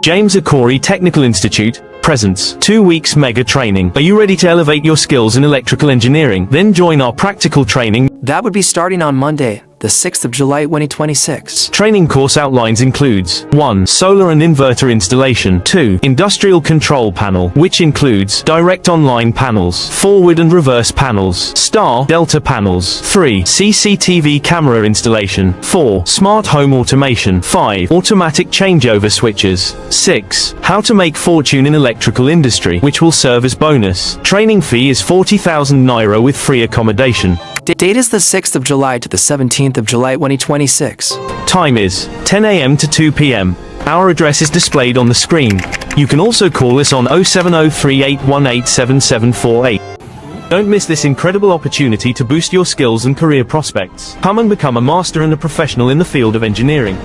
James Corey Technical Institute presents 2 weeks mega training. Are you ready to elevate your skills in electrical engineering? Then join our practical training. That would be starting on Monday, the 6th of July 2026. Training course outlines includes 1. Solar and inverter installation. 2. Industrial control panel, which includes direct online panels, forward and reverse panels, star delta panels. 3. CCTV camera installation. 4. Smart home automation. 5. Automatic changeover switches. 6. How to make fortune in electrical industry, which will serve as bonus. Training fee is 40,000 Naira with free accommodation. Date is the 6th of July to the 17th of July 2026. Time is 10 a.m. to 2 p.m. Our address is displayed on the screen. You can also call us on 07038187748. Don't miss this incredible opportunity to boost your skills and career prospects. Come and become a master and a professional in the field of engineering.